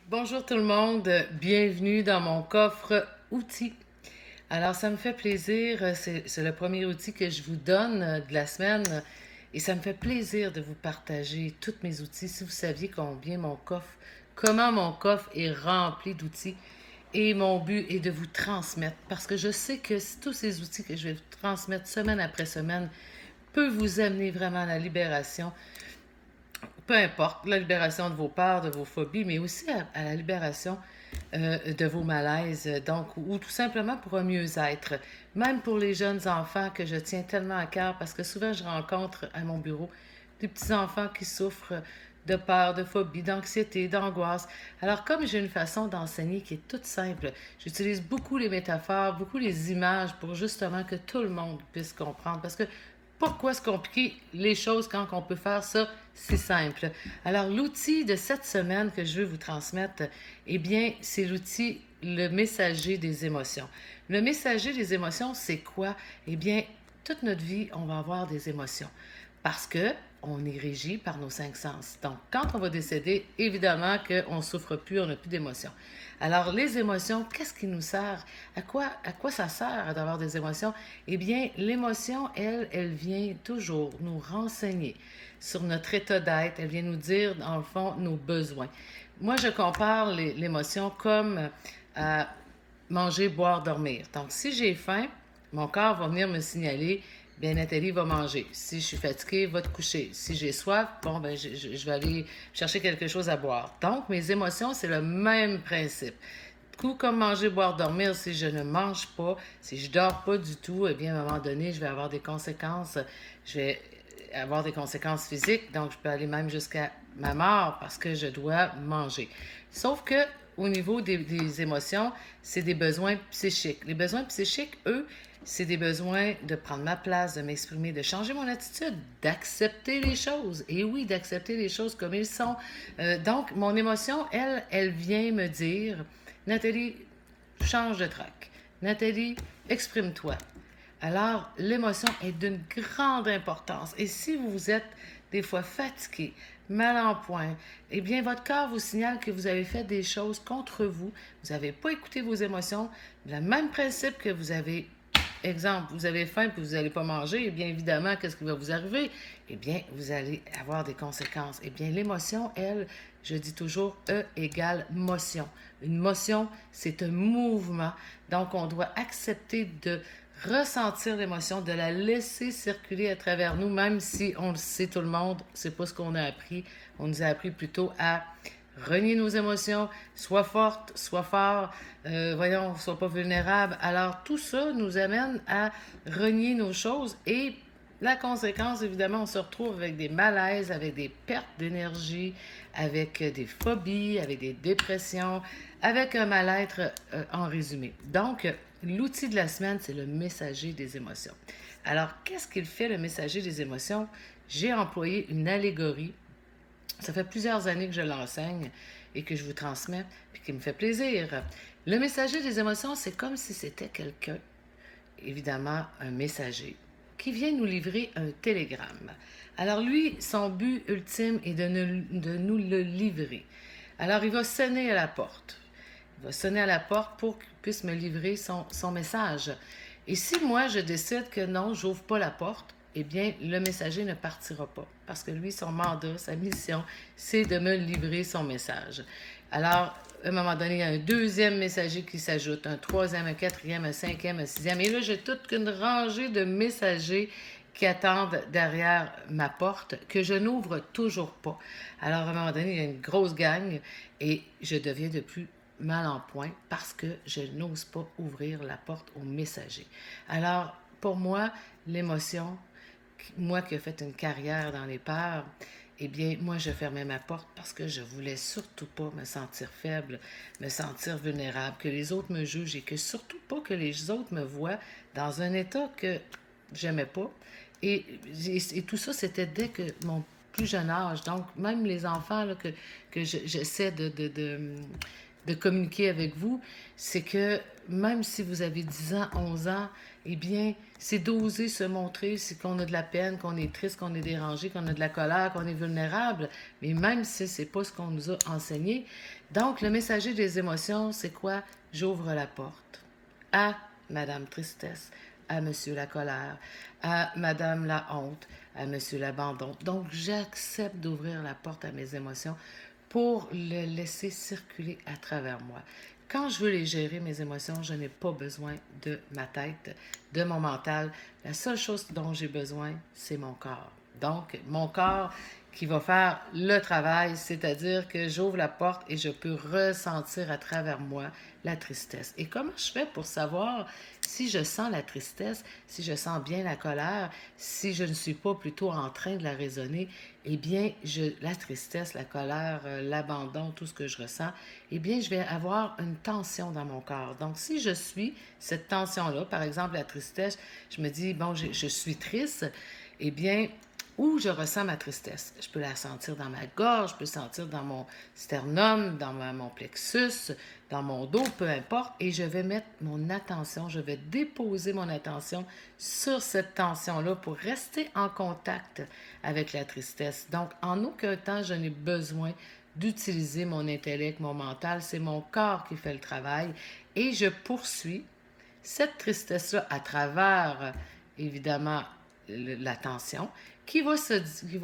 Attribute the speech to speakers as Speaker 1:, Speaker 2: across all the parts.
Speaker 1: Bonjour tout le monde, bienvenue dans mon coffre outils. Alors ça me fait plaisir, c'est le premier outil que je vous donne de la semaine et ça me fait plaisir de vous partager tous mes outils. Si vous saviez comment mon coffre est rempli d'outils et mon but est de vous transmettre parce que je sais que tous ces outils que je vais vous transmettre semaine après semaine peuvent vous amener vraiment à la libération, peu importe, la libération de vos peurs, de vos phobies, mais aussi à la libération de vos malaises, donc, ou tout simplement pour un mieux-être. Même pour les jeunes enfants que je tiens tellement à cœur, parce que souvent je rencontre à mon bureau des petits-enfants qui souffrent de peur, de phobie, d'anxiété, d'angoisse. Alors, comme j'ai une façon d'enseigner qui est toute simple, j'utilise beaucoup les métaphores, beaucoup les images pour justement que tout le monde puisse comprendre. Parce que pourquoi se compliquer les choses quand on peut faire ça si simple? Alors, l'outil de cette semaine que je veux vous transmettre, eh bien, c'est l'outil le messager des émotions. Le messager des émotions, c'est quoi? Eh bien, toute notre vie, on va avoir des émotions parce que on est régi par nos cinq sens. Donc, quand on va décéder, évidemment qu'on ne souffre plus, on n'a plus d'émotions. Alors, les émotions, qu'est-ce qui nous sert? À quoi ça sert d'avoir des émotions? Eh bien, l'émotion, elle vient toujours nous renseigner sur notre état d'être. Elle vient nous dire, dans le fond, nos besoins. Moi, je compare l'émotion comme à manger, boire, dormir. Donc, si j'ai faim, mon corps va venir me signaler, bien Nathalie va manger. Si je suis fatiguée, va te coucher. Si j'ai soif, bon, ben je vais aller chercher quelque chose à boire. Donc, mes émotions, c'est le même principe. Coup comme manger, boire, dormir, si je ne mange pas, si je dors pas du tout, eh bien, à un moment donné, je vais avoir des conséquences. Je vais avoir des conséquences physiques, donc je peux aller même jusqu'à ma mort parce que je dois manger. Sauf que au niveau des émotions, c'est des besoins psychiques. Les besoins psychiques, eux, c'est des besoins de prendre ma place, de m'exprimer, de changer mon attitude, d'accepter les choses. Et oui, d'accepter les choses comme elles sont. Donc, mon émotion, elle vient me dire, Nathalie, change de track. Nathalie, exprime-toi. Alors, l'émotion est d'une grande importance. Et si vous êtes des fois fatigué, mal en point, eh bien, votre corps vous signale que vous avez fait des choses contre vous. Vous n'avez pas écouté vos émotions. Le même principe que vous avez, exemple, vous avez faim puis vous n'allez pas manger, eh bien, évidemment, qu'est-ce qui va vous arriver? Eh bien, vous allez avoir des conséquences. Eh bien, l'émotion, elle, je dis toujours E égale motion. Une motion, c'est un mouvement. Donc, on doit accepter de ressentir l'émotion, de la laisser circuler à travers nous, même si on le sait tout le monde, c'est pas ce qu'on a appris. On nous a appris plutôt à renier nos émotions, sois forte, sois fort, voyons, sois pas vulnérable. Alors tout ça nous amène à renier nos choses et la conséquence, évidemment, on se retrouve avec des malaises, avec des pertes d'énergie, avec des phobies, avec des dépressions, avec un mal-être en résumé. Donc, l'outil de la semaine, c'est le messager des émotions. Alors, qu'est-ce qu'il fait, le messager des émotions? J'ai employé une allégorie. Ça fait plusieurs années que je l'enseigne et que je vous transmets, puis qui me fait plaisir. Le messager des émotions, c'est comme si c'était quelqu'un, évidemment un messager, qui vient nous livrer un télégramme. Alors lui, son but ultime est de nous le livrer. Alors il va sonner à la porte. Il va sonner à la porte pour qu'il puisse me livrer son message. Et si moi, je décide que non, j'ouvre pas la porte, eh bien, le messager ne partira pas. Parce que lui, son mandat, sa mission, c'est de me livrer son message. Alors, à un moment donné, il y a un deuxième messager qui s'ajoute, un troisième, un quatrième, un cinquième, un sixième. Et là, j'ai toute une rangée de messagers qui attendent derrière ma porte que je n'ouvre toujours pas. Alors, à un moment donné, il y a une grosse gang et je deviens de plus mal en point parce que je n'ose pas ouvrir la porte aux messagers. Alors, pour moi, l'émotion, moi qui ai fait une carrière dans les peurs, eh bien, moi, je fermais ma porte parce que je voulais surtout pas me sentir faible, me sentir vulnérable, que les autres me jugent et que surtout pas que les autres me voient dans un état que j'aimais pas. Et tout ça, c'était dès que mon plus jeune âge. Donc, même les enfants là, que j'essaie de communiquer avec vous, c'est que même si vous avez 10 ans, 11 ans, eh bien, c'est d'oser se montrer si qu'on a de la peine, qu'on est triste, qu'on est dérangé, qu'on a de la colère, qu'on est vulnérable, mais même si c'est pas ce qu'on nous a enseigné. Donc, le messager des émotions, c'est quoi? J'ouvre la porte à Madame Tristesse, à Monsieur la colère, à Madame la honte, à Monsieur l'abandon. Donc, j'accepte d'ouvrir la porte à mes émotions pour le laisser circuler à travers moi. Quand je veux les gérer, mes émotions, je n'ai pas besoin de ma tête, de mon mental. La seule chose dont j'ai besoin, c'est mon corps. Donc, mon corps qui va faire le travail, c'est-à-dire que j'ouvre la porte et je peux ressentir à travers moi la tristesse. Et comment je fais pour savoir si je sens la tristesse, si je sens bien la colère, si je ne suis pas plutôt en train de la raisonner? Eh bien, la tristesse, la colère, l'abandon, tout ce que je ressens, eh bien, je vais avoir une tension dans mon corps. Donc, si je suis cette tension-là, par exemple, la tristesse, je me dis, bon, je suis triste, eh bien, où je ressens ma tristesse. Je peux la sentir dans ma gorge, je peux la sentir dans mon sternum, dans mon plexus, dans mon dos, peu importe, et je vais mettre mon attention, je vais déposer mon attention sur cette tension-là pour rester en contact avec la tristesse. Donc, en aucun temps, je n'ai besoin d'utiliser mon intellect, mon mental, c'est mon corps qui fait le travail, et je poursuis cette tristesse-là à travers, évidemment, la tension, qui va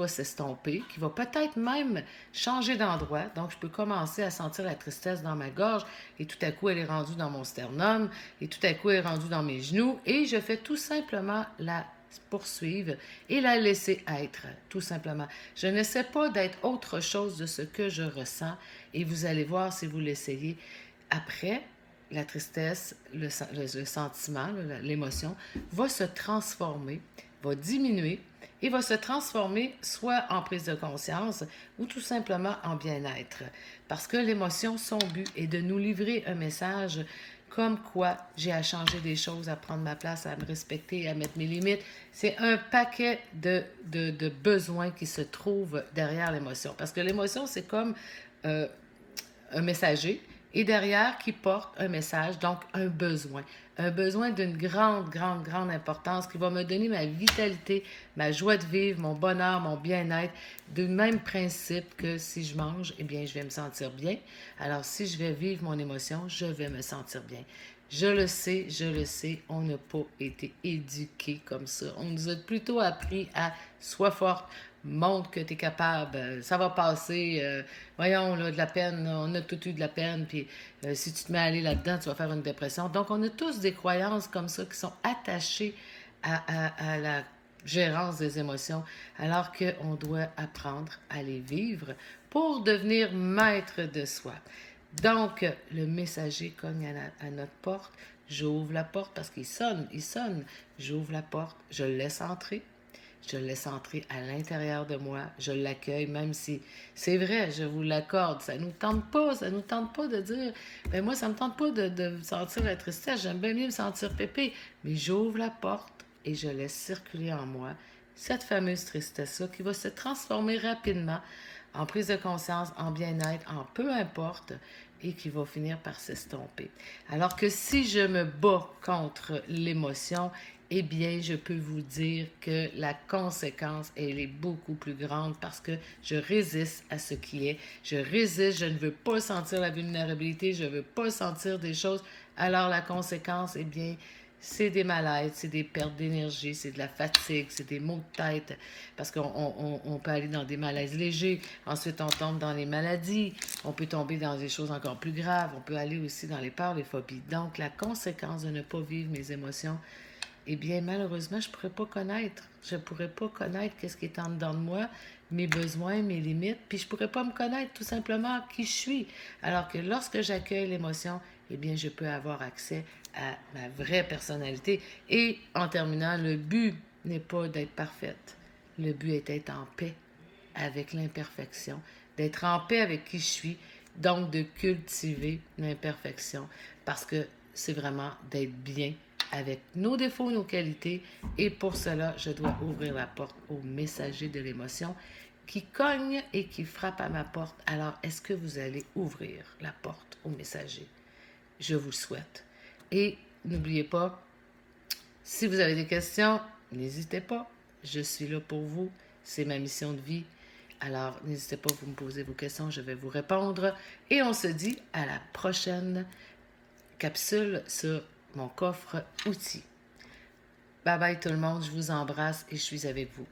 Speaker 1: s'estomper, qui va peut-être même changer d'endroit. Donc, je peux commencer à sentir la tristesse dans ma gorge et tout à coup, elle est rendue dans mon sternum et tout à coup, elle est rendue dans mes genoux et je fais tout simplement la poursuivre et la laisser être, tout simplement. Je n'essaie pas d'être autre chose de ce que je ressens et vous allez voir si vous l'essayez. Après, la tristesse, le sentiment, l'émotion, va se transformer, va diminuer et va se transformer soit en prise de conscience ou tout simplement en bien-être. Parce que l'émotion, son but est de nous livrer un message comme quoi j'ai à changer des choses, à prendre ma place, à me respecter, à mettre mes limites. C'est un paquet de besoins qui se trouvent derrière l'émotion. Parce que l'émotion, c'est comme un messager et derrière qui porte un message, donc un besoin d'une grande, grande, grande importance qui va me donner ma vitalité, ma joie de vivre, mon bonheur, mon bien-être, du même principe que si je mange, eh bien, je vais me sentir bien. Alors, si je vais vivre mon émotion, je vais me sentir bien. Je le sais, on n'a pas été éduqués comme ça. On nous a plutôt appris à sois forte, montre que tu es capable, ça va passer, voyons, là, de la peine, on a tout eu de la peine, puis si tu te mets à aller là-dedans, tu vas faire une dépression. Donc, on a tous des croyances comme ça qui sont attachées à la gérance des émotions, alors qu'on doit apprendre à les vivre pour devenir maître de soi. Donc, le messager cogne à notre porte. J'ouvre la porte parce qu'il sonne, il sonne. J'ouvre la porte, je le laisse entrer. Je le laisse entrer à l'intérieur de moi. Je l'accueille, même si c'est vrai, je vous l'accorde. Ça nous tente pas de dire, ben moi, ça me tente pas de sentir la tristesse. J'aime bien mieux me sentir pépé. Mais j'ouvre la porte et je laisse circuler en moi cette fameuse tristesse-là qui va se transformer rapidement en prise de conscience, en bien-être, en peu importe, et qui va finir par s'estomper. Alors que si je me bats contre l'émotion, eh bien, je peux vous dire que la conséquence, elle est beaucoup plus grande parce que je résiste à ce qui est. Je résiste, je ne veux pas sentir la vulnérabilité, je ne veux pas sentir des choses. Alors, la conséquence, eh bien, c'est des malaises, c'est des pertes d'énergie, c'est de la fatigue, c'est des maux de tête, parce qu'on peut aller dans des malaises légers, ensuite on tombe dans les maladies, on peut tomber dans des choses encore plus graves, on peut aller aussi dans les peurs, les phobies. Donc, la conséquence de ne pas vivre mes émotions, eh bien, malheureusement, je ne pourrais pas connaître. Je ne pourrais pas connaître qu'est-ce qui est en dedans de moi, mes besoins, mes limites, puis je ne pourrais pas me connaître tout simplement qui je suis. Alors que lorsque j'accueille l'émotion, eh bien, je peux avoir accès à ma vraie personnalité. Et en terminant, le but n'est pas d'être parfaite. Le but est d'être en paix avec l'imperfection, d'être en paix avec qui je suis, donc de cultiver l'imperfection, parce que c'est vraiment d'être bien avec nos défauts, nos qualités, et pour cela, je dois ouvrir la porte au messager de l'émotion qui cogne et qui frappe à ma porte. Alors, est-ce que vous allez ouvrir la porte au messager? Je vous le souhaite. Et n'oubliez pas, si vous avez des questions, n'hésitez pas. Je suis là pour vous. C'est ma mission de vie. Alors, n'hésitez pas, vous me posez vos questions, je vais vous répondre. Et on se dit à la prochaine capsule sur mon coffre outils. Bye bye tout le monde, je vous embrasse et je suis avec vous.